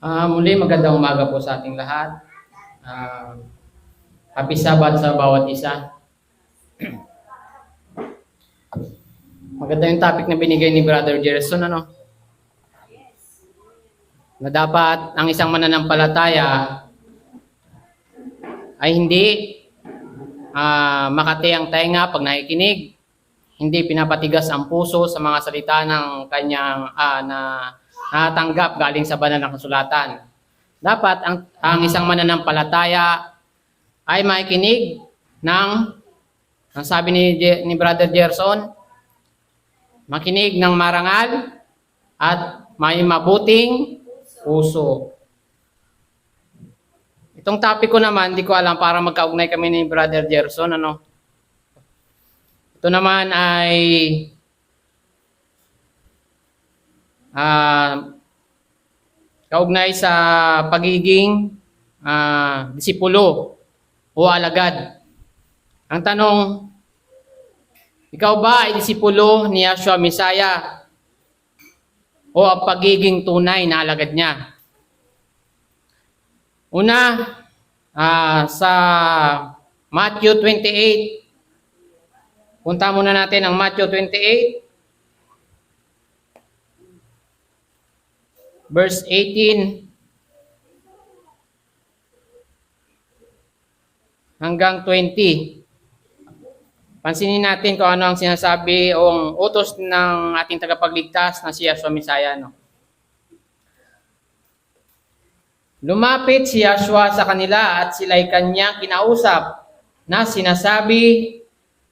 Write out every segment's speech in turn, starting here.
Muli magandang umaga po sa ating lahat. Ah, Happy Sabbath sa bawat isa. Maganda yung topic na binigay ni Brother Gerson, na dapat ang isang mananampalataya ay hindi makati ang tenga pag nakikinig, hindi pinapatigas ang puso sa mga salita ng kanyang na natanggap galing sa banal na kasulatan. Dapat ang isang mananampalataya ay makikinig ang sabi ni Brother Gerson, makinig ng marangal at may mabuting puso. Itong topic ko naman, hindi ko alam, para magkaugnay kami ni Brother Gerson, Ito naman ay kaugnay sa pagiging disipulo o alagad. Ang tanong, ikaw ba ay disipulo ni Yeshua Messiah o ang pagiging tunay na alagad niya? Una, sa Matthew 28. Punta muna natin ang Matthew 28. Verse 18 hanggang 20. Pansinin natin kung ano ang sinasabi o ang utos ng ating tagapagligtas na si Yeshua Messiah. Lumapit si Yeshua sa kanila at sila'y kanyang kinausap na sinasabi,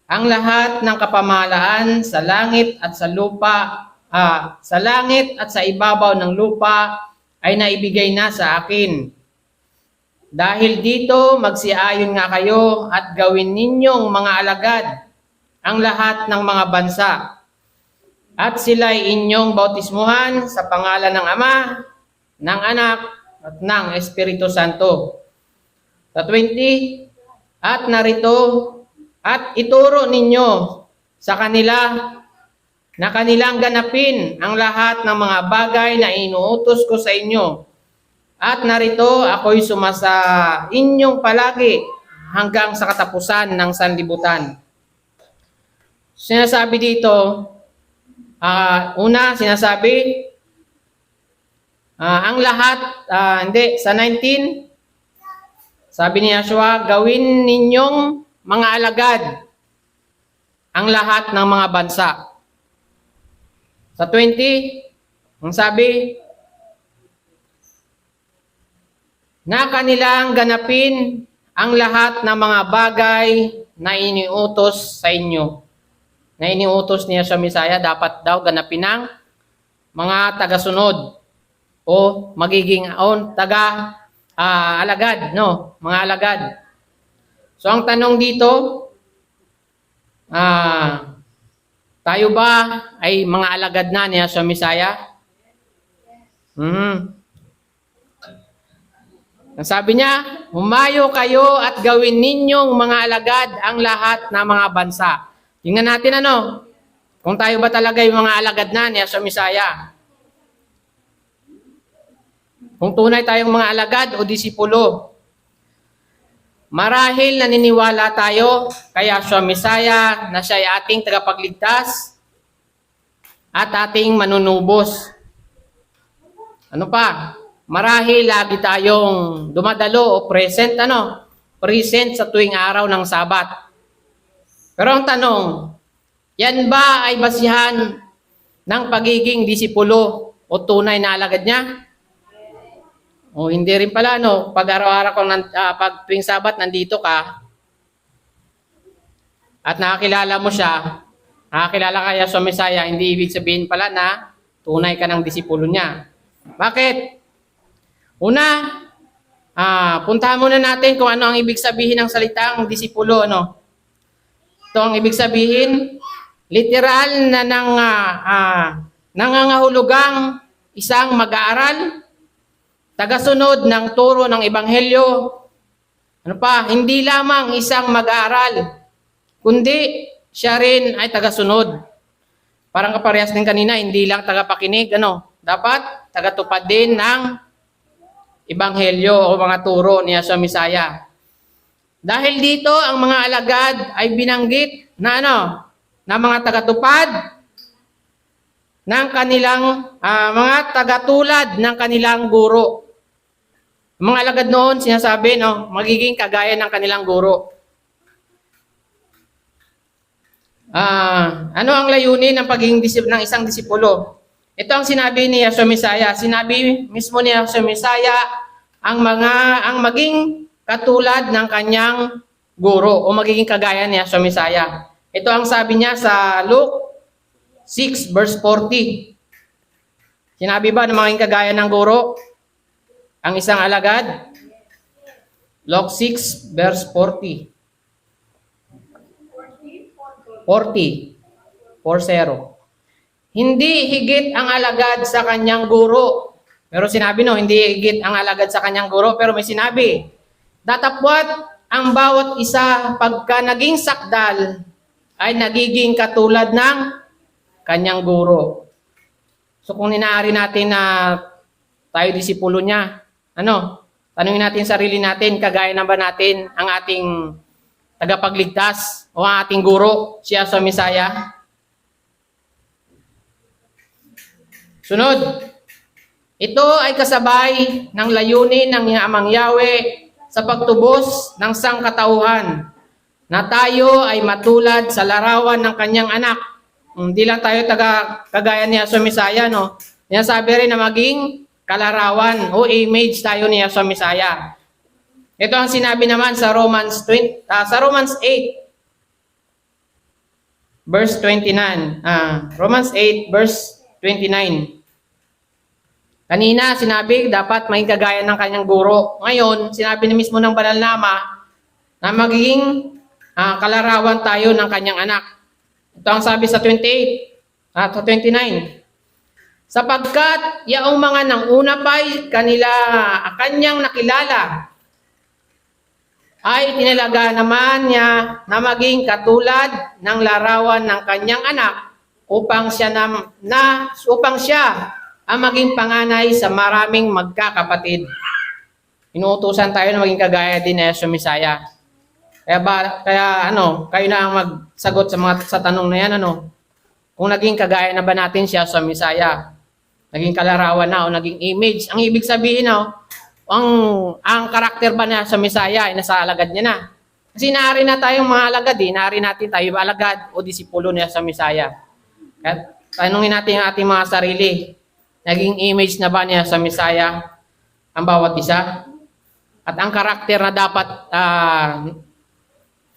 ang lahat ng kapamahalaan sa langit at sa lupa, sa langit at sa ibabaw ng lupa ay naibigay na sa akin. Dahil dito, magsiayon nga kayo at gawin ninyong mga alagad ang lahat ng mga bansa. At sila'y inyong bautismuhan sa pangalan ng Ama, ng Anak, at ng Espiritu Santo. Sa 20, at narito, at ituro ninyo sa kanila na kanilang ganapin ang lahat ng mga bagay na inuutos ko sa inyo. At narito, ako'y sumasa inyong palagi hanggang sa katapusan ng sanlibutan. Sinasabi dito, una, sinasabi, ang lahat, sa 19, sabi ni Yeshua, gawin ninyong mga alagad ang lahat ng mga bansa. Sa 20, ang sabi, na kanilang ganapin ang lahat ng mga bagay na iniutos sa inyo. Na iniutos ni Yeshua Messiah, dapat daw ganapin ng mga tagasunod o magiging alagad, mga alagad. So ang tanong dito, tayo ba ay mga alagad na ni Yeshua Messiah? Ang sabi niya, humayo kayo at gawin ninyong mga alagad ang lahat ng mga bansa. Tingnan natin kung tayo ba talaga yung mga alagad na ni Yeshua Messiah. Kung tunay tayong mga alagad o disipulo. Marahil naniniwala tayo kay Yeshua Messiah na siya ay ating tagapagligtas at ating manunubos. Ano pa? Marahil lagi tayong dumadalo o present sa tuwing araw ng Sabat. Pero ang tanong, yan ba ay basihan ng pagiging disipulo o tunay na alagad niya? O hindi rin pala, pag araw-araw pag tuwing Sabat nandito ka at nakakilala mo siya, nakakilala ka Yeshua Messiah, hindi ibig sabihin pala na tunay ka ng disipulo niya. Bakit? Una, puntahan muna natin kung ano ang ibig sabihin ng salitang disipulo. Ito ang ibig sabihin, literal na nangangahulugang isang mag-aaral, tagasunod ng turo ng Ebanghelyo. Hindi lamang isang mag-aaral, kundi siya rin ay tagasunod. Parang kaparehas din kanina, hindi lang tagapakinig, dapat tagatupad din ng ebanghelyo o mga turo ni Yeshua Mesaya. Dahil dito, ang mga alagad ay binanggit na na mga tagatupad ng kanilang, mga tagatulad ng kanilang guro. Mga alagad noon, sinasabi, magiging kagaya ng kanilang guro. Ano ang layunin ng pagiging ng isang disipulo? Ito ang sinabi ni Yeshua Mesaya. Sinabi mismo ni Yeshua Mesaya ang maging katulad ng kanyang guro o magiging kagaya ni Yeshua Mesaya. Ito ang sabi niya sa Luke 6 verse 40. Sinabi ba na maging kagaya ng guro ang isang alagad? Luke 6 verse 40. 40. Hindi higit ang alagad sa kanyang guro. Pero sinabi hindi higit ang alagad sa kanyang guro. Pero may sinabi, datapwat ang bawat isa pagka naging sakdal ay nagiging katulad ng kanyang guro. So kung ninaari natin na tayo disipulo niya, tanungin natin sarili natin, kagaya na ba natin ang ating tagapagligtas o ang ating guro, si Yeshua Mesaya? Sunod, ito ay kasabay ng layunin ng Amang Yahweh sa pagtubos ng sangkatauhan na tayo ay matulad sa larawan ng kanyang anak. Hindi lang tayo kagaya ni Yeshua Mesaya, Sabi rin na maging kalarawan o image tayo ni Yeshua Mesaya. Ito ang sinabi naman sa Romans 8 verse 29. Romans 8 verse 29. Kanina, sinabi, dapat maging kagaya ng kanyang guro. Ngayon, sinabi na mismo ng banal na Ama na magiging kalarawan tayo ng kanyang anak. Ito ang sabi sa 28 at 29. Sapagkat yaong mga nanguna pa'y kanyang nakilala, ay tinalaga naman niya na maging katulad ng larawan ng kanyang anak upang siya ang maging panganay sa maraming magkakapatid. Inuutusan tayo na maging kagaya din ni Yeshua Mesaya. Kaya kayo na ang magsagot sa tanong na yan, Kung naging kagaya na ba natin si Yeshua Mesaya? Naging kalarawan na o naging image. Ang ibig sabihin, ang karakter ba na sa Mesaya ay nasa alagad niya na. Kasi naari na tayong mga alagad, naari natin tayo alagad o disipulo niya sa Mesaya. At tanungin natin ang ating mga sarili. Naging image na ba niya sa Mesaya ang bawat isa? At ang karakter na dapat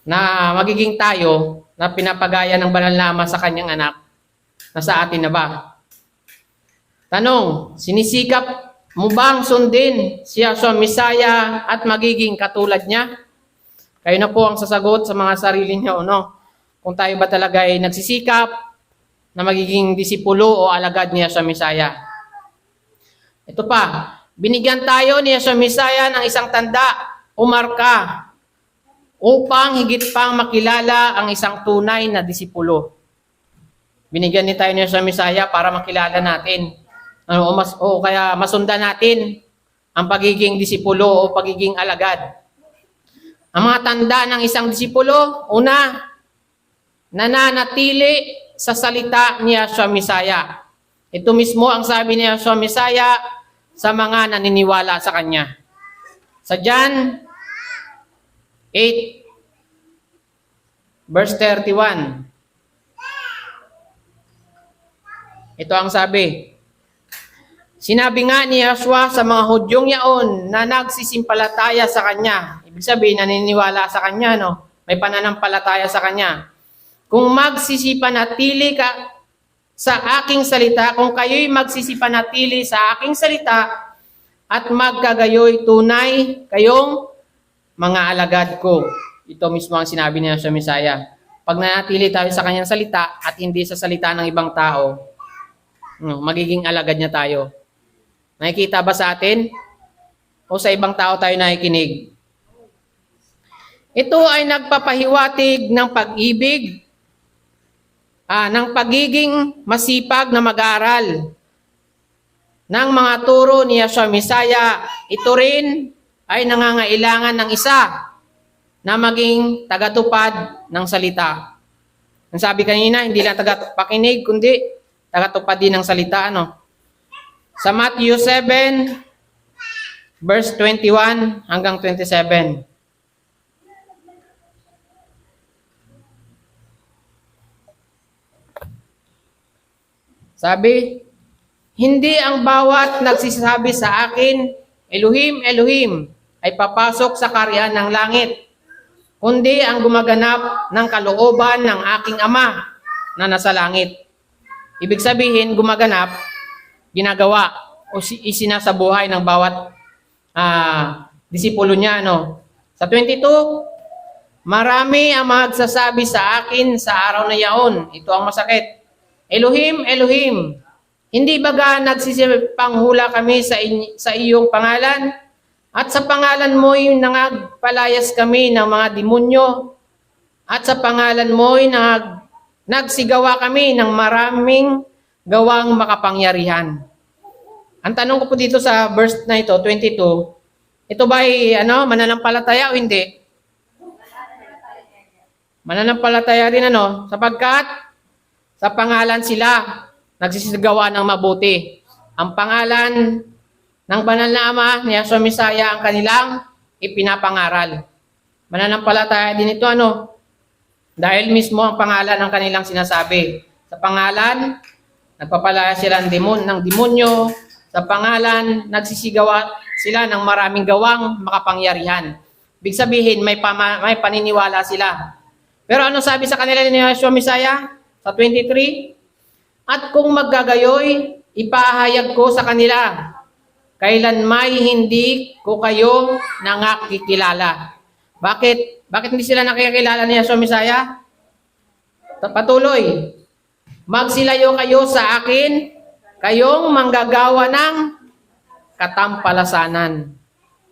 na magiging tayo na pinapagaya ng banal na Ama sa kanyang anak, nasa atin na ba? Tanong, sinisikap mo bang sundin si Yeshua Mesaya at magiging katulad niya? Kayo na po ang sasagot sa mga sarili niyo, Kung tayo ba talaga ay nagsisikap na magiging disipulo o alagad ni Yeshua Mesaya. Ito pa, binigyan tayo ni Yeshua Mesaya ng isang tanda o marka upang higit pang makilala ang isang tunay na disipulo. Binigyan ni tayo ni Yeshua Mesaya para makilala natin. Kaya masundan natin ang pagiging disipulo o pagiging alagad. Ang mga tanda ng isang disipulo, una, nananatili sa salita ni Yeshua Mesaya. Ito mismo ang sabi ni Yeshua Mesaya sa mga naniniwala sa kanya. Sa John 8, verse 31. Ito ang sabi. Sinabi nga ni Yeshua sa mga Hudyong yaon na nagsisimpalataya sa kanya. Ibig sabihin, naniniwala sa kanya, May pananampalataya sa kanya. Kung magsisipanatili ka sa aking salita, kung kayo'y magsisipanatili sa aking salita, at magkagayoy tunay kayong mga alagad ko. Ito mismo ang sinabi ni Yeshua Mesaya. Pag nanatili tayo sa kanyang salita at hindi sa salita ng ibang tao, magiging alagad niya tayo. Nakikita ba sa atin? O sa ibang tao tayo nakikinig? Ito ay nagpapahiwatig ng pag-ibig, ng pagiging masipag na mag-aaral, ng mga turo ni Yeshua Messiah, ito rin ay nangangailangan ng isa na maging tagatupad ng salita. Ang sabi kanina, hindi lang tagapakinig, kundi tagatupad din ng salita. Sa Matthew 7, verse 21 hanggang 27. Sabi, hindi ang bawat nagsisabi sa akin, Elohim, Elohim, ay papasok sa kaharian ng langit, kundi ang gumaganap ng kalooban ng aking Ama na nasa langit. Ibig sabihin, gumaganap, ginagawa, o isinasabuhay ng bawat disipulo niya. Sa 22, marami ang magsasabi sa akin sa araw na yaon. Ito ang masakit. Elohim, Elohim, hindi baga nagsisipanghula kami sa iyong pangalan? At sa pangalan mo'y nangagpalayas kami ng mga demonyo? At sa pangalan mo'y nagsigawa kami ng maraming gawang makapangyarihan? Ang tanong ko po dito sa verse na ito, 22, ito ba ay mananampalataya o hindi? Mananampalataya rin sapagkat sa pangalan sila nagsisigawa ng mabuti. Ang pangalan ng banal na Ama ni Yeshua Messiah ang kanilang ipinapangaral. Mananampalataya din ito dahil mismo ang pangalan ng kanilang sinasabi. Sa pangalan, nagpapalaya sila ng demonyo. Sa pangalan, nagsisigawa sila ng maraming gawang makapangyarihan. Ibig sabihin, may paniniwala sila. Pero ano sabi sa kanila ni Yeshua Messiah? Sa 23, at kung maggagayoy, ipahayag ko sa kanila, kailan may hindi ko kayo nakikilala. Bakit? Bakit hindi sila nakikilala ni Yeshua Messiah? Patuloy. Magsilayo kayo sa akin, kayong manggagawa ng katampalasanan.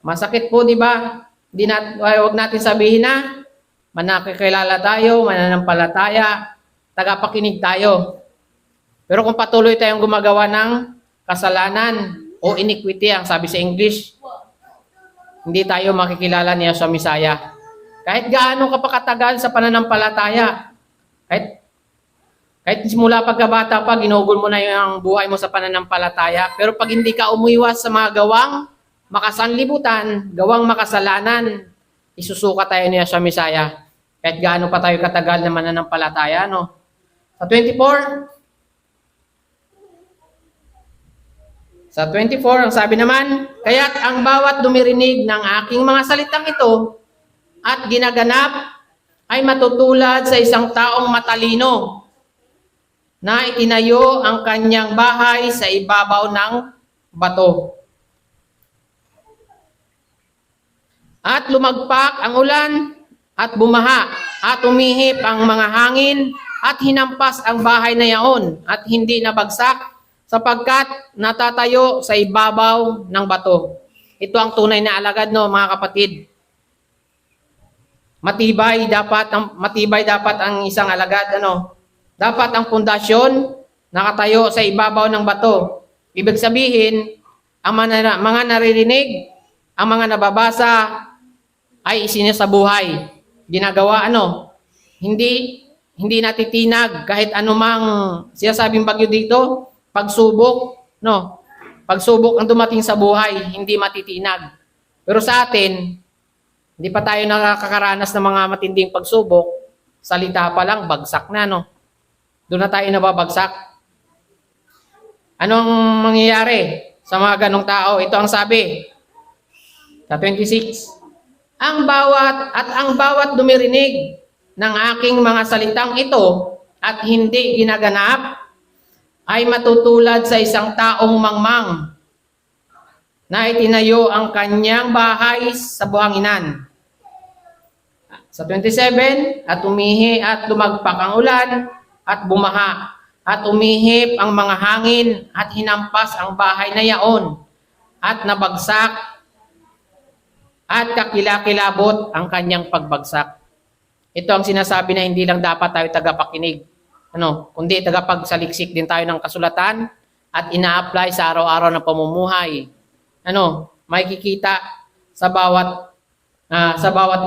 Masakit po, di ba? Huwag natin sabihin na manakikilala tayo, mananampalataya, tagapakinig tayo. Pero kung patuloy tayong gumagawa ng kasalanan o iniquity, ang sabi sa English, hindi tayo makikilala ni Yeshua Messiah. Kahit gaano ka pa katagal sa pananampalataya, kahit simula pagkabata pa, ginugol mo na yung buhay mo sa pananampalataya, pero pag hindi ka umuiwas sa mga gawang makasanlibutan, gawang makasalanan, isusuka tayo ni Yeshua Messiah. Kahit gaano pa tayo katagal na mananampalataya, Sa 24, ang sabi naman, kaya't ang bawat dumirinig ng aking mga salitang ito at ginaganap ay matutulad sa isang taong matalino na itinayo ang kanyang bahay sa ibabaw ng bato. At lumagpak ang ulan at bumaha at umihip ang mga hangin at hinampas ang bahay na yaon at hindi nabagsak sapagkat natatayo sa ibabaw ng bato. Ito ang tunay na alagad, mga kapatid. Matibay dapat ang isang alagad, Dapat ang pundasyon nakatayo sa ibabaw ng bato. Ibig sabihin, ang mga naririnig, ang mga nababasa ay isinasabuhay. Ginagawa hindi natitinag kahit anumang sinasabing bagyo dito, pagsubok, Pagsubok ang dumating sa buhay, hindi matitinag. Pero sa atin, hindi pa tayo nakakaranas ng mga matinding pagsubok, salita pa lang, bagsak na, Doon na tayo nababagsak. Anong mangyayari sa mga ganong tao? Ito ang sabi sa 26. Ang bawat dumirinig ng aking mga salitang ito at hindi ginaganap ay matutulad sa isang taong mangmang na itinayo ang kanyang bahay sa buhanginan. Sa 27, at umihi at lumagpak ang ulan at bumaha at umihip ang mga hangin at hinampas ang bahay na yaon at nabagsak at kakilakilabot ang kanyang pagbagsak. Ito ang sinasabi na hindi lang dapat tayo tagapakinig, kundi tagapagsaliksik din tayo ng kasulatan at ina-apply sa araw-araw na pamumuhay. Ano, makikita sa bawat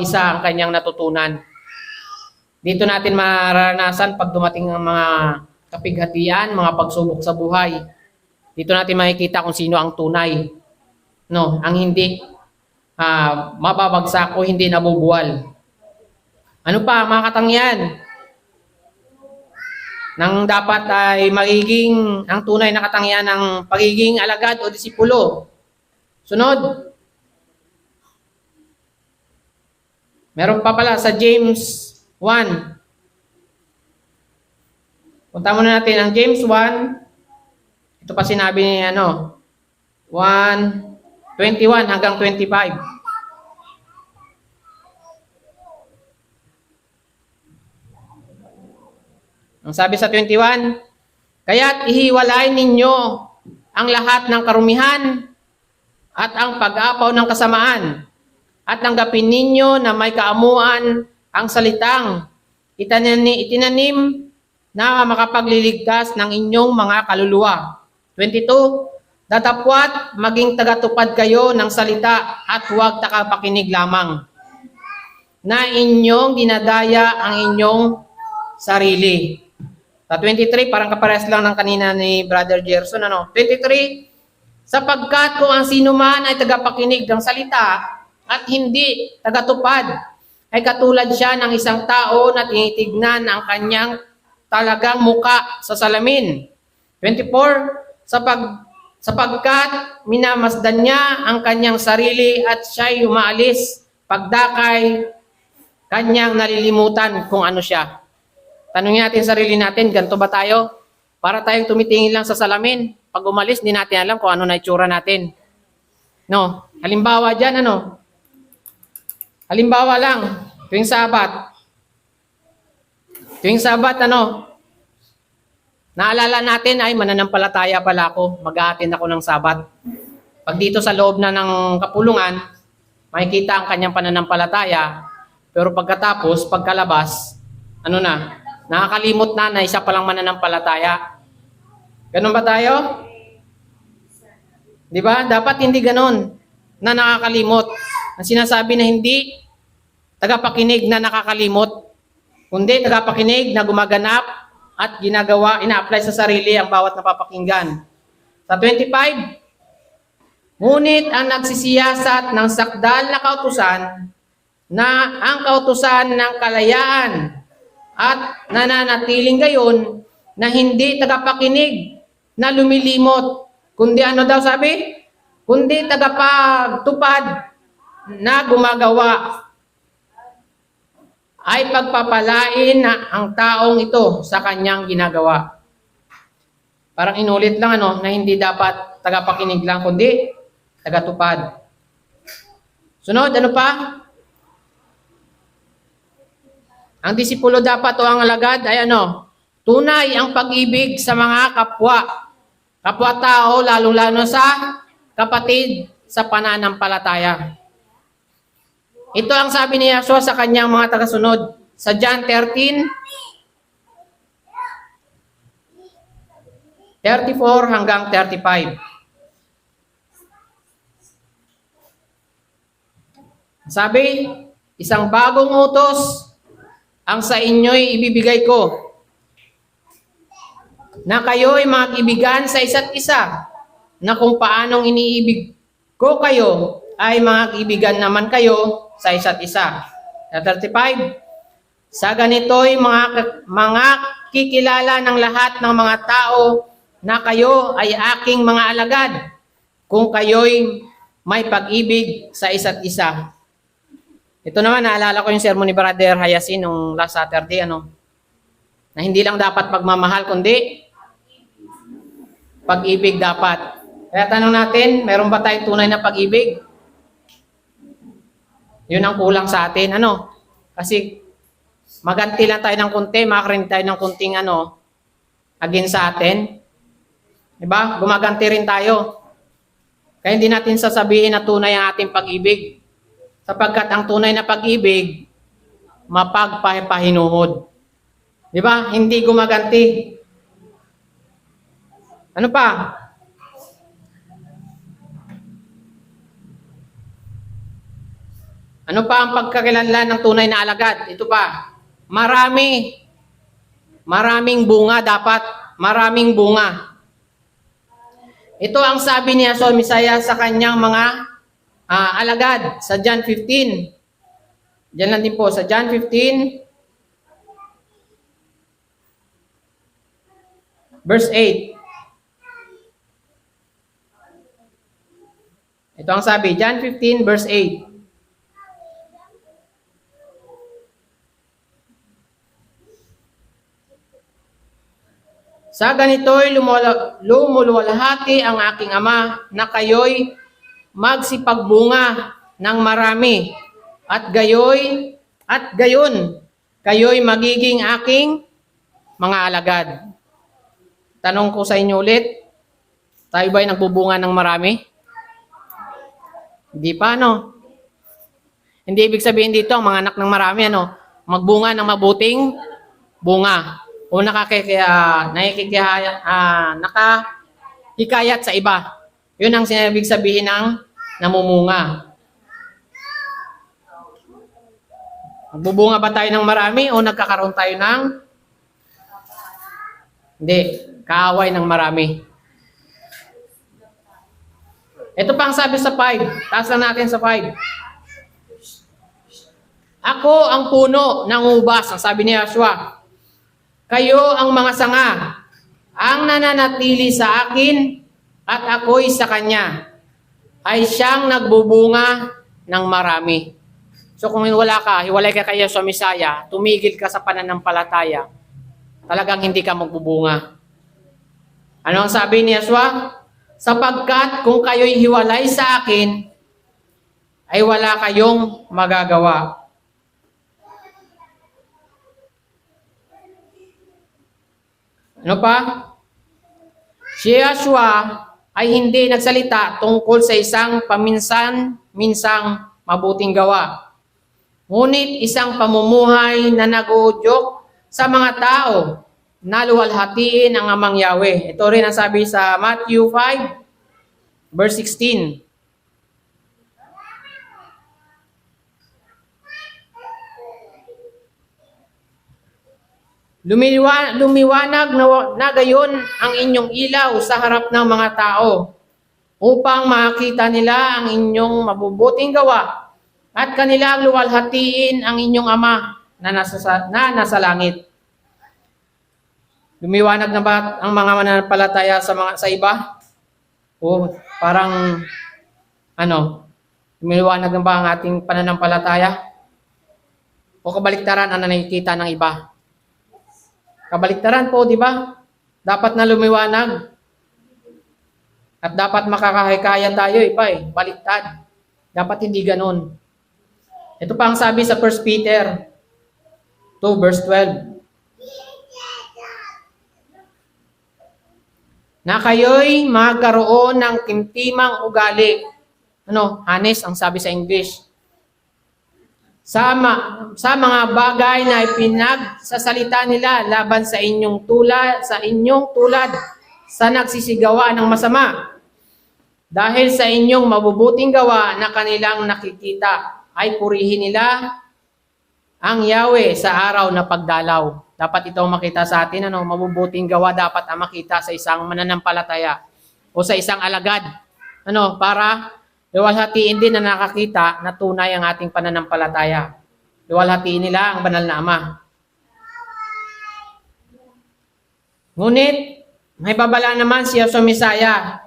isa ang kanyang natutunan. Dito natin mararanasan pag dumating ang mga kapighatian, mga pagsubok sa buhay. Dito natin makikita kung sino ang tunay. No, ang hindi mababagsak o hindi nabubuwal. Ano pa, mga katangyan? Nang dapat ay magiging ang tunay na katangian ng pagiging alagad o disipulo. Sunod. Meron pa pala sa James 1. Punta muna natin ang James 1. Ito pa sinabi ni 1:21 hanggang 25. Ang sabi sa 21, kaya't ihiwalay ninyo ang lahat ng karumihan at ang pag-apaw ng kasamaan at tanggapin ninyo na may kaamuan ang salitang itinanim na makapagliligtas ng inyong mga kaluluwa. 22, datapwat maging tagatupad kayo ng salita at huwag takapakinig lamang na inyong dinadaya ang inyong sarili. Sa 23, parang kaparehas lang ng kanina ni Brother Gerson. 23, sapagkat kung ang sino man ay tagapakinig ng salita at hindi tagatupad, ay katulad siya ng isang tao na tinitignan ang kanyang talagang muka sa salamin. 24, sapagkat minamasdan niya ang kanyang sarili at siya'y umaalis, pagdakay, kanyang nalilimutan kung ano siya. Tanungin natin sarili natin, ganito ba tayo? Para tayong tumitingin lang sa salamin. Pag umalis, hindi natin alam kung ano na itsura natin. No? Halimbawa dyan, Halimbawa lang, tuwing Sabat. Tuwing Sabat, naalala natin ay mananampalataya pala ako. Mag-a-attend ako ng Sabat. Pag dito sa loob na ng kapulungan, makikita ang kanyang pananampalataya. Pero pagkatapos, pagkalabas, nakakalimot na isa palang mananampalataya. Ganun ba tayo? Di ba? Dapat hindi ganun na nakakalimot. Ang sinasabi na hindi tagapakinig na nakakalimot, kundi tagapakinig na gumaganap at ginagawa, ina-apply sa sarili ang bawat napapakinggan. Sa 25, ngunit ang nagsisiyasat ng sakdal na kautusan na ang kautusan ng kalayaan at nananatiling gayon na hindi tagapakinig na lumilimot, kundi kundi tagapagtupad na gumagawa, ay pagpapalain na ang taong ito sa kanyang ginagawa. Parang inulit lang na hindi dapat tagapakinig lang, kundi tagatupad. Sunod, ano pa? Ang disipulo dapat o ang alagad ay tunay ang pag-ibig sa mga kapwa-tao, lalo-lalo sa kapatid sa pananampalataya. Ito ang sabi ni Yeshua sa kanyang mga tagasunod sa John 13, 34 hanggang 35. Sabi, isang bagong utos ang sa inyo'y ibibigay ko, na kayo'y magkibigan sa isa't isa, na kung paanong iniibig ko kayo, ay magkibigan naman kayo sa isa't isa. Sa 35, sa ganito'y mga kikilala ng lahat ng mga tao na kayo ay aking mga alagad, kung kayo'y may pag-ibig sa isa't isa. Ito naman, naalala ko yung sermon ni Brother Hayasin nung last Saturday, na hindi lang dapat pagmamahal, kundi pag-ibig dapat. Kaya tanong natin, meron ba tayong tunay na pag-ibig? Yun ang kulang sa atin, Kasi maganti lang tayo ng konti, makakarinig tayo ng konting against sa atin. Diba? Gumaganti rin tayo. Kaya hindi natin sasabihin na tunay ang ating pag-ibig. Sapagkat ang tunay na pag-ibig, mapagpahinuhod. Di ba? Hindi gumaganti. Ano pa? Ano pa ang pagkakilanlan ng tunay na alagad? Ito pa. Marami. Maraming bunga dapat. Maraming bunga. Ito ang sabi ni Yahshua Messiah sa kanyang mga alagad sa John 15. Diyan lang din po sa John 15 verse 8. Ito ang sabi, John 15 verse 8. Sa ganito'y lumuluwalhati ang aking Ama na kayo'y magsipagbunga ng marami at gayon kayo'y magiging aking mga alagad. Tanong ko sa inyo ulit, tayo ba'y nagbubunga ng marami? Hindi pa, no? Hindi ibig sabihin dito, ang mga anak ng marami, magbunga ng mabuting bunga. O nakahikayat sa iba. Yun ang sinabing sabihin ng namumunga. Magbubunga ba tayo ng marami o nagkakaroon tayo ng hindi, kaaway ng marami? Ito pa ang sabi sa 5. Taas lang natin sa 5. Ako ang puno ng ubas, ang sabi ni Yahshua. Kayo ang mga sanga, ang nananatili sa akin at ako'y sa kanya, ay siyang nagbubunga ng marami. So kung wala ka, hiwalay ka kay Yahshua Messiah, tumigil ka sa pananampalataya, talagang hindi ka magbubunga. Ano ang sabi ni Yahshua? Sapagkat kung kayo'y hiwalay sa akin, ay wala kayong magagawa. Ano pa? Si Yahshua ay hindi nagsalita tungkol sa isang paminsan-minsang mabuting gawa. Ngunit isang pamumuhay na nag-uudyok sa mga tao na luwalhatiin ang Amang Yahweh. Ito rin ang sabi sa Matthew 5, verse 16. Lumiwanag na gayon ang inyong ilaw sa harap ng mga tao upang makita nila ang inyong mabubuting gawa at kanilang luwalhatiin ang inyong Ama na nasa langit. Lumiwanag na ba ang mga mananampalataya sa iba? O parang lumiwanag na ba ang ating pananampalataya? O kabaliktaran ang nakikita ng iba? Kabaliktaran po, di ba? Dapat na lumiwanag. At dapat makakahikaya tayo, iba baliktad. Dapat hindi ganun. Ito pa ang sabi sa 1 Peter 2 verse 12. Na kayo'y magkaroon ng kimtimang ugali. Honest ang sabi sa English. Sa mga bagay na ipinagsasalita nila laban sa inyong tulad sa nagsisigawa ng masama. Dahil sa inyong mabubuting gawa na kanilang nakikita, ay purihin nila ang Yahweh sa araw na pagdalaw. Dapat ito makita sa atin, mabubuting gawa dapat ang makita sa isang mananampalataya o sa isang alagad. Para luwalhatiin din na nakakita na tunay ang ating pananampalataya. Luwalhatiin nila ang banal na Ama. Ngunit, may babala naman si Yahshua Messiah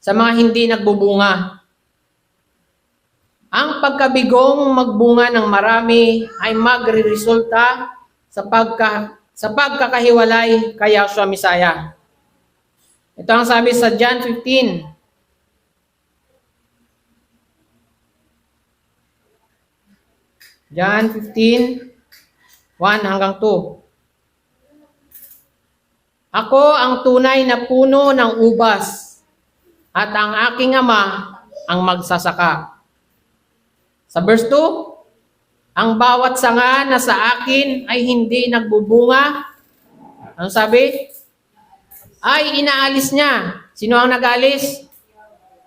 sa mga hindi nagbubunga. Ang pagkabigong magbunga ng marami ay magre-resulta sa pagkakahiwalay kay Yahshua Messiah. Ito ang sabi sa John 15. John 15, 1 hanggang 2. Ako ang tunay na puno ng ubas at ang aking Ama ang magsasaka. Sa verse 2, ang bawat sanga na sa akin ay hindi nagbubunga. Ano sabi? ay inaalis niya. Sino ang nag-alis?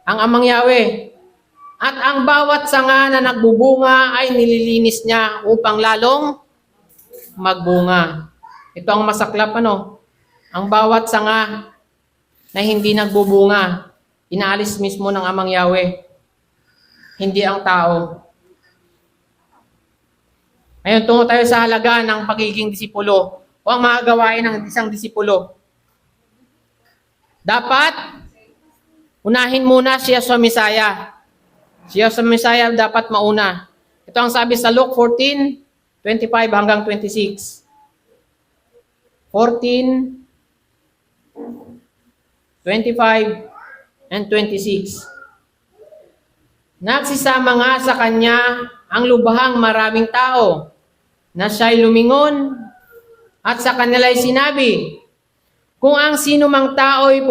Ang Amang Yahweh. At ang bawat sanga na nagbubunga ay nililinis niya upang lalong magbunga. Ito ang masaklap, ano? Ang bawat sanga na hindi nagbubunga, inaalis mismo ng Amang Yahweh. Hindi ang tao. Ngayon, tungo tayo sa halaga ng pagiging disipulo o ang mga gawain ng isang disipulo. Dapat, unahin muna siya sa Misaya. Siya sa Misaya dapat mauna. Ito ang sabi sa Luke 14:25 hanggang 26. 14:25 and 26. Nagsisama nga sa kanya ang lubhang maraming tao na siya'y lumingon at sa kanila'y sinabi, kung ang sino mang tao'y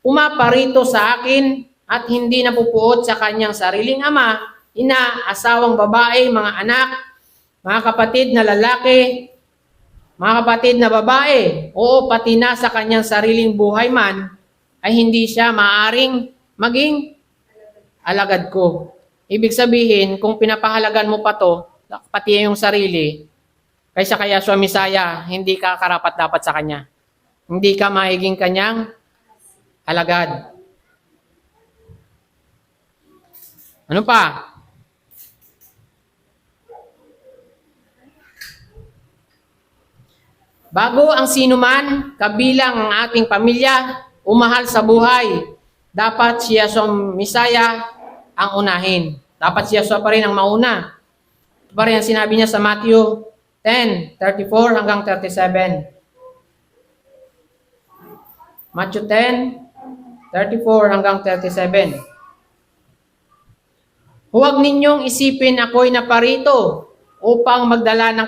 pumaparito sa akin at hindi napupuot sa kanyang sariling ama, ina, asawang babae, mga anak, mga kapatid na lalaki, mga kapatid na babae, o pati na sa kanyang sariling buhay man, ay hindi siya maaring maging alagad ko. Ibig sabihin, kung pinapahalagan mo pa to, pati yung sarili, kaysa kaya Yahshua Misaya, hindi ka karapat-dapat sa kanya. Hindi ka mahiging kanyang alagad. Ano pa? Bago ang sinuman, kabilang ang ating pamilya, umahal sa buhay, dapat si Yahshua Misaya ang unahin. Dapat si Yahshua pa rin ang mauna. Ito pa rin ang sinabi niya sa Matthew 10:34 hanggang 37. Matthew 10:34 hanggang 37. Huwag ninyong isipin ako'y naparito upang magdala ng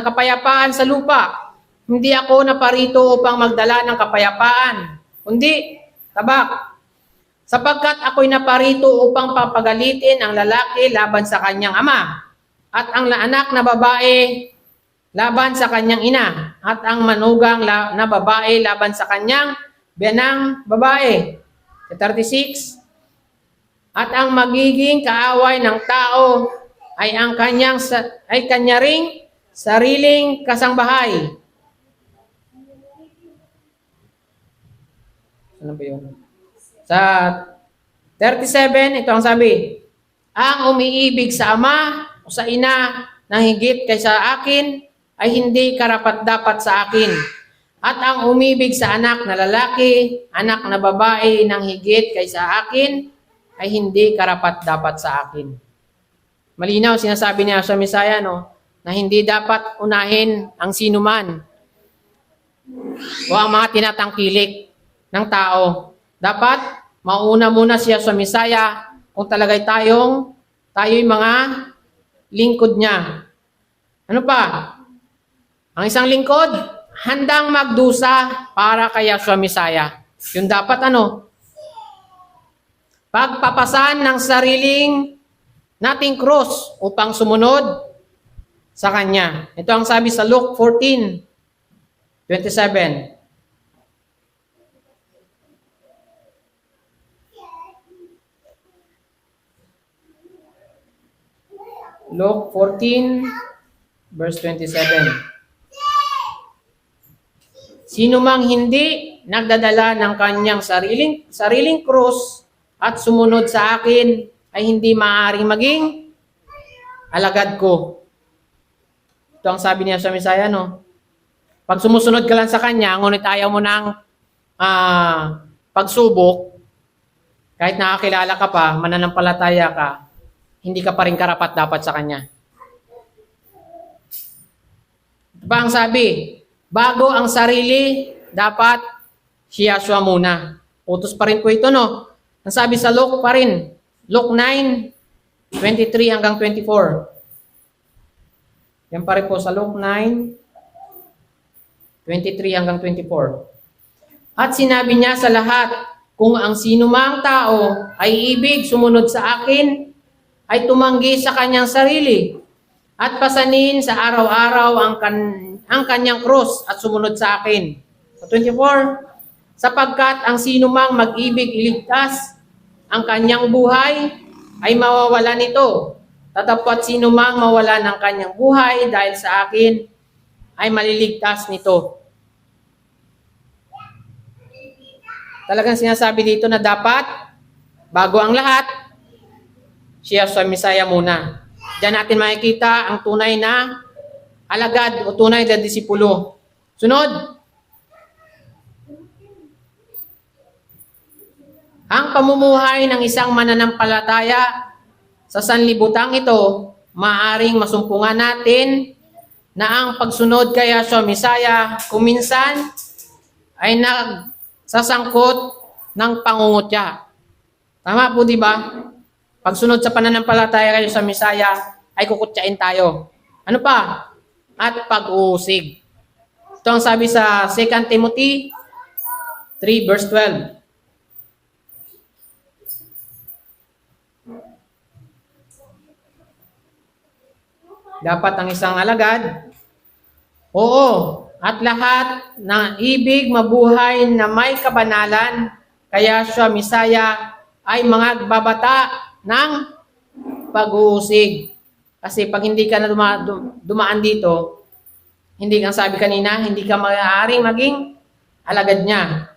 kapayapaan sa lupa. Hindi ako naparito upang magdala ng kapayapaan, kundi tabak. Sapagkat ako'y naparito upang papagalitin ang lalaki laban sa kanyang ama, at ang anak na babae laban sa kanyang ina, at ang manugang na babae laban sa kanyang biyanang babae. 36. At ang magiging kaaway ng tao ay kanya ring sariling kasangbahay. Ano ba yun? Sa 37, ito ang sabi, ang umiibig sa ama o sa ina ng higit kaysa akin ay hindi karapat-dapat sa akin. At ang umibig sa anak na lalaki, anak na babae ng higit kaysa akin, ay hindi karapat-dapat sa akin. Malinaw, sinasabi niya sa Misaya, no, na hindi dapat unahin ang sinuman o ang mga tinatangkilik ng tao. Dapat mauna muna siya sa Misaya kung talagay tayo'y mga lingkod niya. Ano pa? Ang isang lingkod, handang magdusa para kay Yahshua Misaya. Yung dapat pagpapasan ng sariling nating cross upang sumunod sa Kanya. Ito ang sabi sa Luke 14:27. Luke 14:27. Sino mang hindi nagdadala ng kanyang sariling krus at sumunod sa akin ay hindi maaaring maging alagad ko. Ito ang sabi niya sa Misaya, no? Pag sumusunod ka lang sa kanya, ngunit ayaw mo ng pagsubok, kahit nakakilala ka pa, mananampalataya ka, hindi ka pa rin karapat-dapat sa kanya. Ito pa ang sabi, bago ang sarili, dapat si Yahshua muna. Utos pa rin po ito, no? Ang sabi sa Luke pa rin, Luke 9:23 hanggang 24. Yan pa rin po sa Luke 9:23 hanggang 24. At sinabi niya sa lahat, kung ang sinumang tao ay ibig sumunod sa akin, ay tumanggi sa kanyang sarili at pasanin sa araw-araw ang kanyang krus at sumunod sa akin. 24. Sapagkat ang sinumang mag-ibig iligtas ang kanyang buhay ay mawawala nito. Tatapot sinumang mawala ng kanyang buhay dahil sa akin ay maliligtas nito. Talagang sinasabi dito na dapat, bago ang lahat, siya sa Misaya muna. Diyan natin makikita ang tunay na alagad o tunay na disipulo. Sunod, ang pamumuhay ng isang mananampalataya sa sanlibutan ito, maaring masumpungan natin na ang pagsunod kay Yahshua Misaya kuminsan ay nagsasangkot ng pangungutya. Tama po, di ba? Pagsunod sa pananampalataya kay Yahshua Misaya ay kukutyain tayo. Ano pa? At pag-uusig. Ito ang sabi sa 2 Timothy 3 verse 12. Dapat ang isang alagad, oo, at lahat ng ibig mabuhay na may kabanalan, kaya siya, Misaya, ay mga babata ng pag-uusig. Kasi pag hindi ka na dumaan dito, hindi kang sabi kanina, hindi ka maaaring maging alagad niya.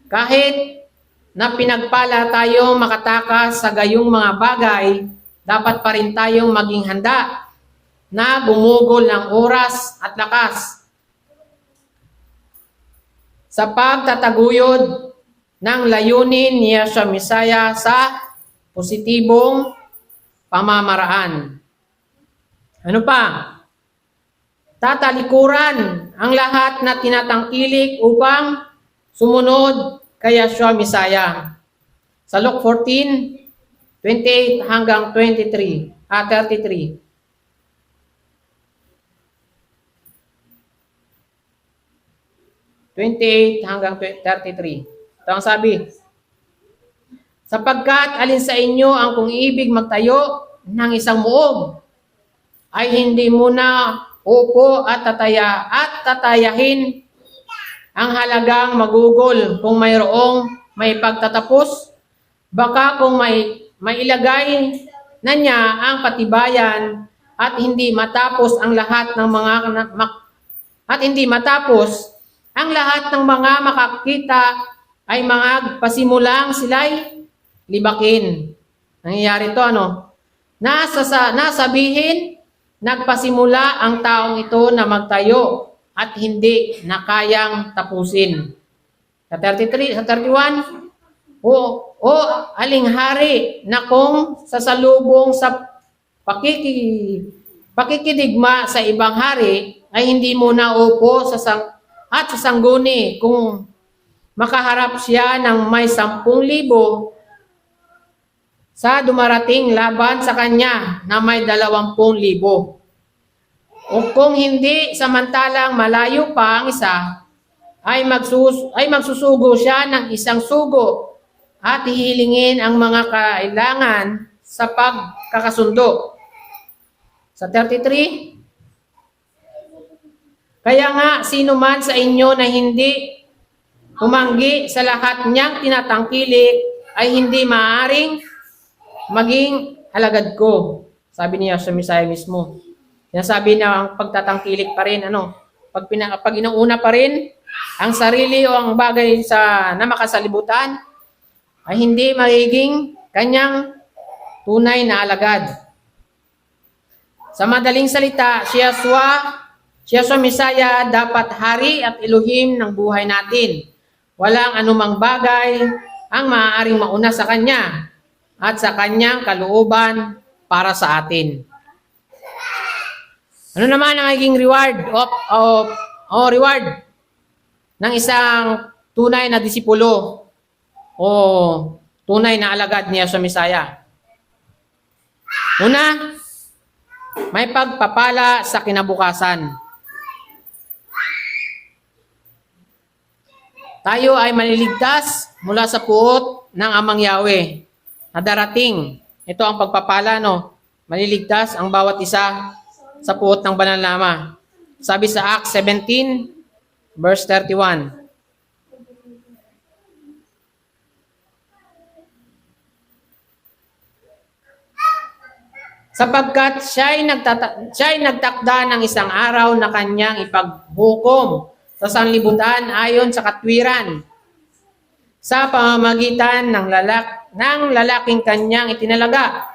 Kahit na pinagpala tayo makatakas sa gayong mga bagay, dapat pa rin tayong maging handa na gumugol ng oras at lakas sa pagtataguyod ng layunin ni Yahshua Misaya sa positibong pamamaraan. Ano pa? Tatalikuran ang lahat na tinatangkilik upang sumunod kay Yahshua Misaya. Sa Luke 14:28 hanggang 33. 28 hanggang 33. Ito ang sabi. Sapagkat alin sa inyo ang kung ibig magtayo ng isang muog, ay hindi muna upo at tatayahin ang halagang magugol kung mayroong may pagtatapos. Baka kung may ilagay na niya ang patibayan at hindi matapos ang lahat ng mga makakita ay mga pasimulang sila'y libakin. Nangyayari ito, nasabihin, nagpasimula ang taong ito na magtayo at hindi na kayang tapusin. Sa 31, o aling hari na kung sasalubong sa pakikidigma sa ibang hari ay hindi muna upo sa sangguni kung makaharap siya ng may 10,000 sa dumarating laban sa kanya na may 20,000. O kung hindi, samantalang malayo pa ang isa, ay magsusugo siya ng isang sugo at hihilingin ang mga kailangan sa pagkakasundo. Sa 33, kaya nga, sino man sa inyo na hindi humanggi sa lahat niyang tinatangkilik ay hindi maaaring maging alagad ko. Sabi niya sa Misaya mismo. Sinasabi na ang pagtatangkilik pa rin, pag inuuna pa rin ang sarili o ang bagay na makasalibutan, ay hindi magiging kanyang tunay na alagad. Sa madaling salita, siya sa Misaya dapat hari at Elohim ng buhay natin. Walang anumang bagay ang maaaring mauna sa kanya at sa kanyang kalooban para sa atin. Ano naman ang naging reward reward ng isang tunay na disipulo o tunay na alagad niya sa Misaya? Una, may pagpapala sa kinabukasan. Tayo ay maliligtas mula sa puot ng Amang Yahweh na darating. Ito ang pagpapala, Maliligtas ang bawat isa sa puot ng Banal na Ama. Sabi sa Acts 17, verse 31. Sapagkat siya'y nagtakda ng isang araw na kanyang ipaghukom sa sanlibutan ayon sa katwiran, sa pamamagitan ng lalaking kanyang itinalaga,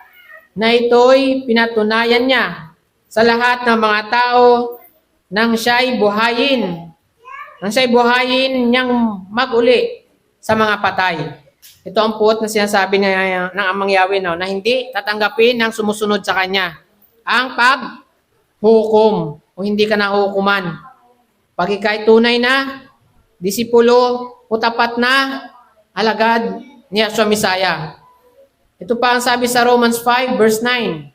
na ito'y pinatunayan niya sa lahat ng mga tao nang siya'y buhayin niyang mag-uli sa mga patay. Ito ang puot na sinasabi ng Amang Yahweh, no, na hindi tatanggapin ng sumusunod sa Kanya ang paghukom o hindi ka nahukuman. Pag ika'y tunay na disipulo o tapat na alagad ni Yeshua Messiah. Ito pa ang sabi sa Romans 5 verse 9.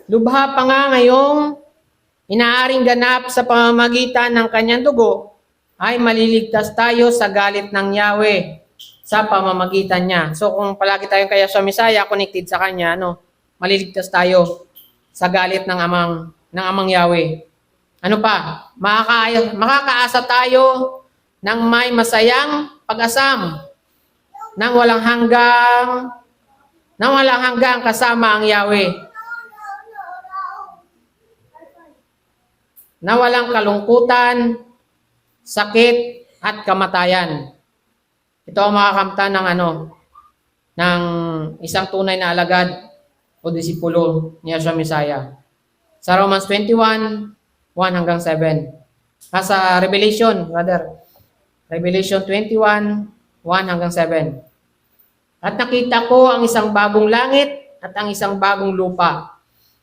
Lubha pa nga ngayong inaaring ganap sa pamamagitan ng kanyang dugo, ay maliligtas tayo sa galit ng Yahweh sa pamamagitan niya. So kung palagi tayong kaya sa Messiah, connected sa kanya, maliligtas tayo sa galit ng Amang Yahweh. Ano pa? Makakaasa tayo ng may masayang pag-asam, nang walang hanggang kasama ang Yahweh, na walang kalungkutan, sakit, at kamatayan. Ito ang makakamta ng isang tunay na alagad o disipulo ni Yeshua Messiah. Sa Romans 21, 1 hanggang 7. Sa Revelation 21, 1 hanggang 7. At nakita ko ang isang bagong langit at ang isang bagong lupa,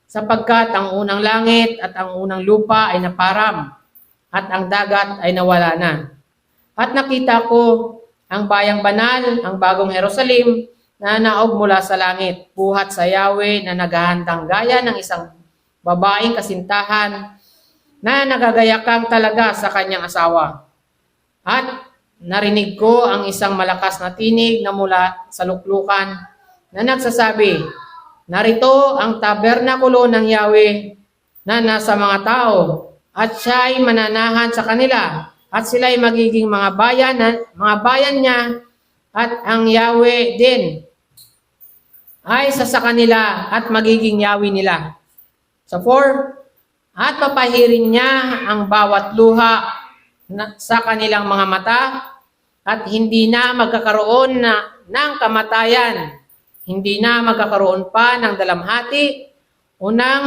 sapagkat ang unang langit at ang unang lupa ay naparam, at ang dagat ay nawala na. At nakita ko ang bayang banal, ang bagong Jerusalem, na naog mula sa langit, buhat sa Yahweh na naghahandang gaya ng isang babaeng kasintahan na nagagayakang talaga sa kanyang asawa. At narinig ko ang isang malakas na tinig na mula sa luklukan na nagsasabi, narito ang tabernakulo ng Yahweh na nasa mga tao, at siya'y mananahan sa kanila, at sila'y magiging mga bayan niya, at ang Yahweh din ay sa kanila at magiging Yahweh nila. Sa 4, at papahirin niya ang bawat luha sa kanilang mga mata, at hindi na magkakaroon ng kamatayan, hindi na magkakaroon pa ng dalamhati, o ng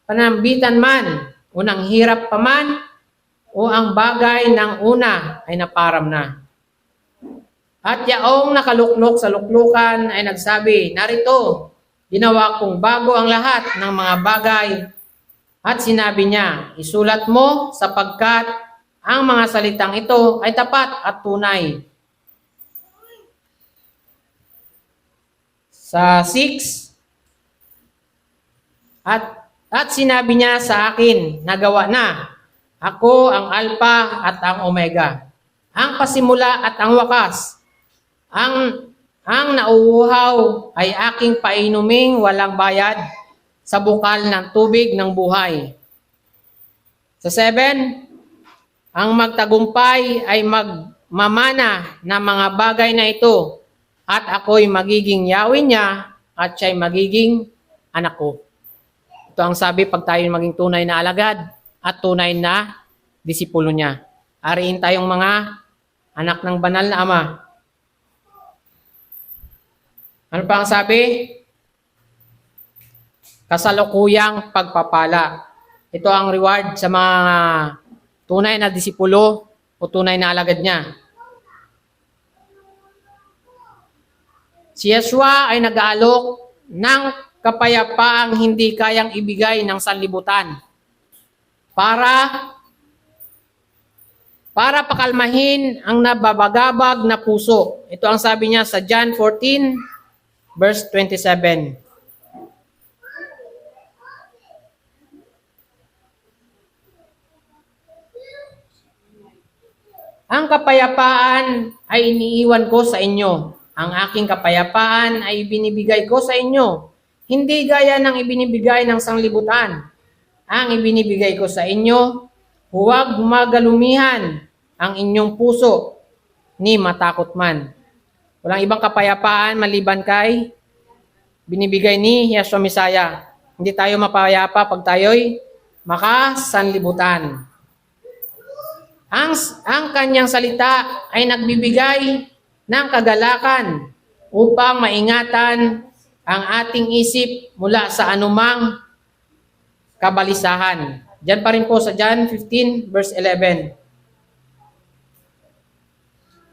panambitan man, o ng hirap pa man, o ang bagay ng una ay naparam na. At yaong nakaluklok sa luklukan ay nagsabi, narito, ginawa kong bago ang lahat ng mga bagay. At sinabi niya, isulat mo sapagkat ang mga salitang ito ay tapat at tunay. Sa 6, at sinabi niya sa akin, nagawa na. Ako ang Alpha at ang Omega, ang pasimula at ang wakas. Ang nauuhaw ay aking painuming walang bayad sa bukal ng tubig ng buhay. Sa 7, ang magtagumpay ay magmamana ng mga bagay na ito, at ako'y magiging Yahweh niya, at siya'y magiging anak ko. Ito ang sabi pag tayo maging tunay na alagad at tunay na disipulo niya. Ariin tayong mga anak ng banal na Ama. Ano pa ang sabi? Kasalukuyang pagpapala. Ito ang reward sa mga tunay na disipulo o tunay na alagad niya. Si Yeshua ay nag-aalok ng kapayapaang hindi kayang ibigay ng sanlibutan para pakalmahin ang nababagabag na puso. Ito ang sabi niya sa John 14, verse 27. Ang kapayapaan ay iniiwan ko sa inyo. Ang aking kapayapaan ay binibigay ko sa inyo. hindi gaya ng ibinibigay ng sanglibutan. Ang ibinibigay ko sa inyo, huwag magalumihan ang inyong puso ni matakot man. Walang ibang kapayapaan maliban kay binibigay ni Yeshua Messiah. Hindi tayo mapayapa pag tayo'y makasanlibutan. Ang kanyang salita ay nagbibigay ng kagalakan upang maingatan ang ating isip mula sa anumang kabalisahan. Diyan pa rin po sa John 15 verse 11.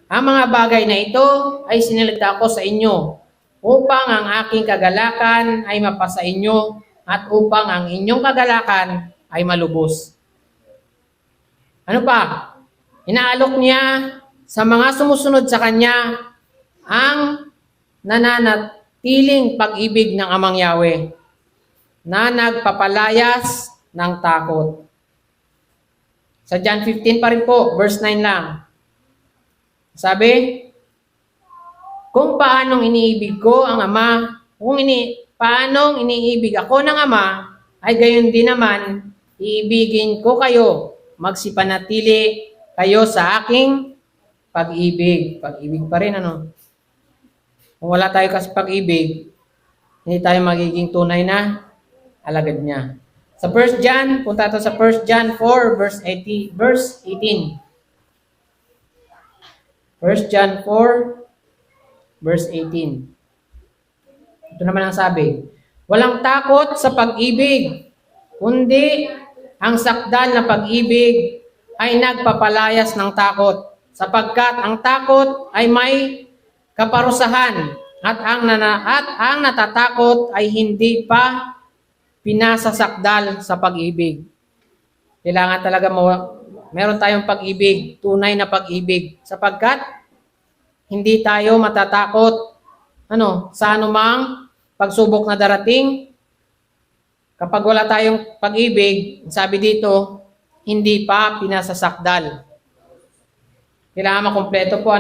Ang mga bagay na ito ay sinilita ko sa inyo upang ang aking kagalakan ay mapasa inyo at upang ang inyong kagalakan ay malubos. Ano pa? Inaalok niya sa mga sumusunod sa kanya ang nananatiling pag-ibig ng Amang Yahweh na nagpapalayas ng takot. Sa John 15 pa rin po, verse 9 lang. Sabi, kung paanong iniibig ko ang Ama, paanong iniibig ako ng Ama, ay gayon din naman, iibigin ko kayo, magsipanatili kayo sa aking pag-ibig. Pag-ibig pa rin, ano? Kung wala tayo kasi pag-ibig, hindi tayo magiging tunay na alagad niya. Sa 1 John, punta ito sa 1 John 4, verse 18. 1 John 4, verse 18. Ito naman ang sabi, walang takot sa pag-ibig, kundi ang sakdal na pag-ibig ay nagpapalayas ng takot, sapagkat ang takot ay may kaparusahan at ang natatakot ay hindi pa pinasasakdal sa pag-ibig. Kailangan talaga meron tayong pag-ibig, tunay na pag-ibig, sapagkat hindi tayo matatakot sa anumang pagsubok na darating. Kapag wala tayong pag-ibig, sabi dito, hindi pa pinasasakdal. Kailangan makumpleto po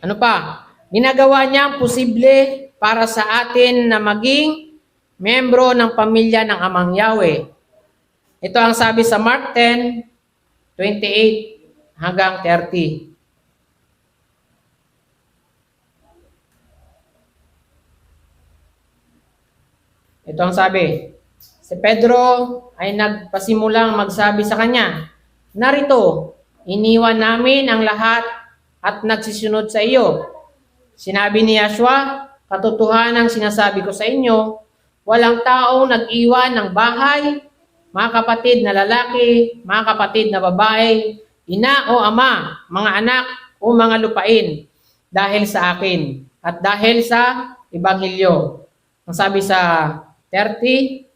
Ano pa? Ginagawa niya ang posible para sa atin na maging membro ng pamilya ng Amang Yahweh. Ito ang sabi sa Mark 10, 28 hanggang 30. Ito ang sabi. Si Pedro ay nagpasimulang magsabi sa kanya, narito, iniwan namin ang lahat at nagsisunod sa iyo. Sinabi ni Yeshua, katotohanan ang sinasabi ko sa inyo, walang taong nag-iwan ng bahay, mga kapatid na lalaki, mga kapatid na babae, ina o ama, mga anak o mga lupain, dahil sa akin at dahil sa Ebanghelyo. Ang sabi sa 30,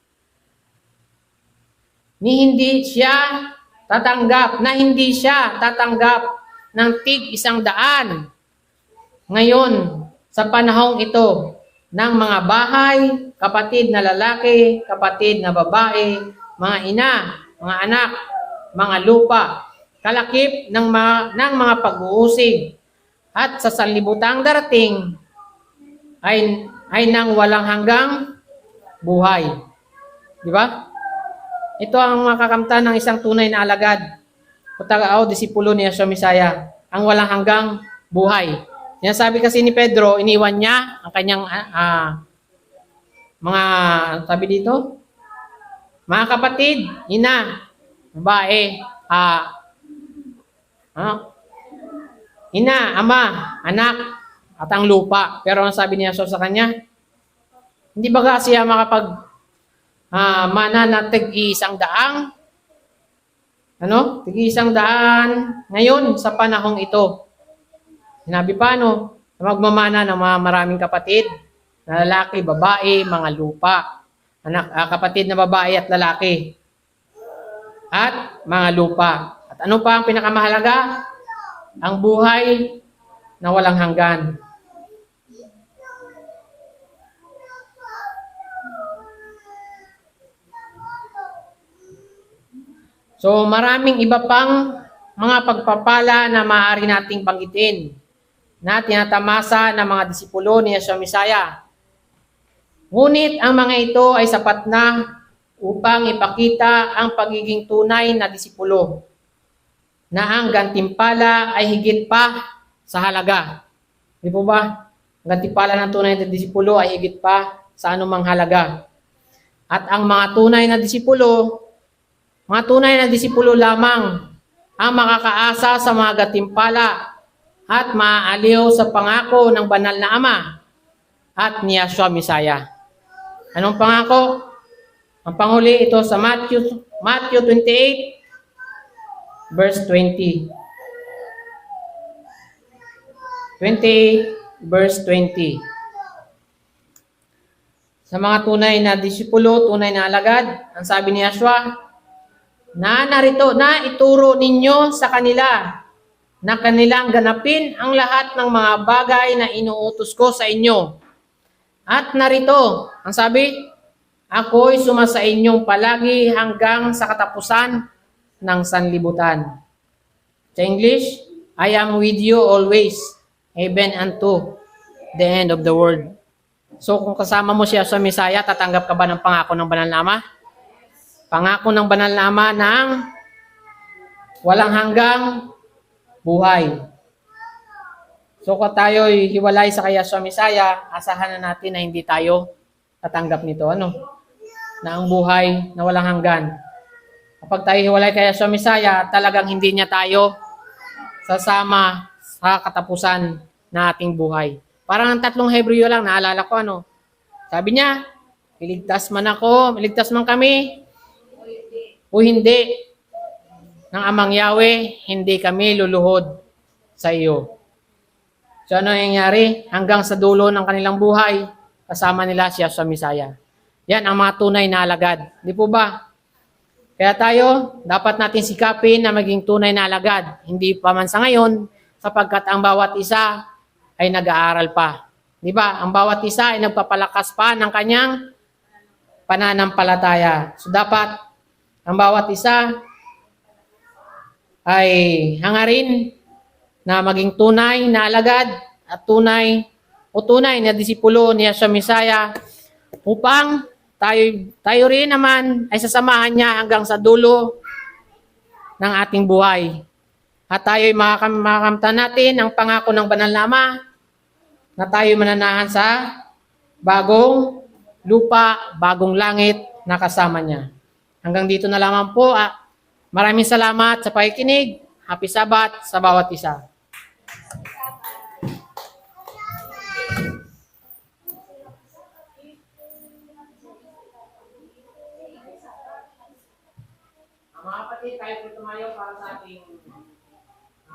hindi siya tatanggap ng tig 100 ngayon sa panahong ito ng mga bahay, kapatid na lalaki, kapatid na babae, mga ina, mga anak, mga lupa, kalakip ng mga pag-uusig at sa sanlibutang darating ay nang walang hanggang buhay. Di ba? Ito ang makakamtan ng isang tunay na alagad o taga-o, disipulo ni Yeshua Messiah, ang walang hanggang buhay. Sinasabi kasi ni Pedro, iniwan niya ang kanyang mga, sabi dito, mga kapatid, ina, babae, ina, ama, anak, at ang lupa. Pero ang sabi ni Yeshua sa kanya, hindi ba siya mananatig tig-100? Tig-100 ngayon sa panahong ito. Sinabi pa, magmamana ng mga maraming kapatid, na lalaki, babae, mga lupa, anak, kapatid na babae at lalaki, at mga lupa. At ano pa ang pinakamahalaga? Ang buhay na walang hanggan. So maraming iba pang mga pagpapala na maaari nating banggitin na tinatamasa ng mga disipulo ni Yeshua Messiah Ngunit ang mga ito ay sapat na upang ipakita ang pagiging tunay na disipulo, na ang gantimpala ay higit pa sa halaga. Di po ba? Ang gantimpala ng tunay na disipulo ay higit pa sa anumang halaga. At ang mga tunay na disipulo lamang ang makakaasa sa mga gantimpala at maaaliw sa pangako ng banal na Ama at ni Yeshua Messiah. Anong pangako? Ang panghuli ito sa Matthew 28, verse 20. 28, verse 20. Sa mga tunay na disipulo, tunay na alagad, ang sabi ni Yeshua, na narito, na ituro ninyo sa kanila na kanilang ganapin ang lahat ng mga bagay na inuutos ko sa inyo. At narito, ang sabi, ako'y sumasa inyong palagi hanggang sa katapusan ng sanlibutan. Sa English, I am with you always, even unto the end of the world. So kung kasama mo siya sa Messiah, tatanggap ka ba ng pangako ng Banal na Ama? Pangako ng Banal na Ama ng walang hanggang buhay. So kung tayo'y hiwalay sa kaya sa Messiah, asahan na natin na hindi tayo tatanggap nito. Na ang buhay na walang hanggan. Kapag tayo hiwalay kaya sa Messiah, talagang hindi niya tayo sasama sa katapusan na ating buhay. Parang ang 3 Hebreo lang, naalala ko Sabi niya, iligtas man kami, o hindi, ng Amang Yahweh, hindi kami luluhod sa iyo. So ano nangyayari? Hanggang sa dulo ng kanilang buhay, kasama nila siya sa Messiah. Yan ang mga tunay na alagad. Di po ba? Kaya tayo, dapat natin sikapin na maging tunay na alagad. Hindi pa man sa ngayon, sapagkat ang bawat isa ay nag-aaral pa. Di ba? Ang bawat isa ay nagpapalakas pa ng kanyang pananampalataya. So dapat, ang bawat isa ay hangarin na maging tunay na alagad at tunay na disipulo niya sa Messiah upang tayo rin naman ay sasamahan niya hanggang sa dulo ng ating buhay. At tayo'y makakamtan natin ang pangako ng Banal na Ama na tayo'y mananahan sa bagong lupa, bagong langit na kasama niya. Hanggang dito na lamang po. Maraming salamat sa pakikinig. Happy Sabbath sa bawat isa. Mga kapatid, tayo po tumayo para sa ating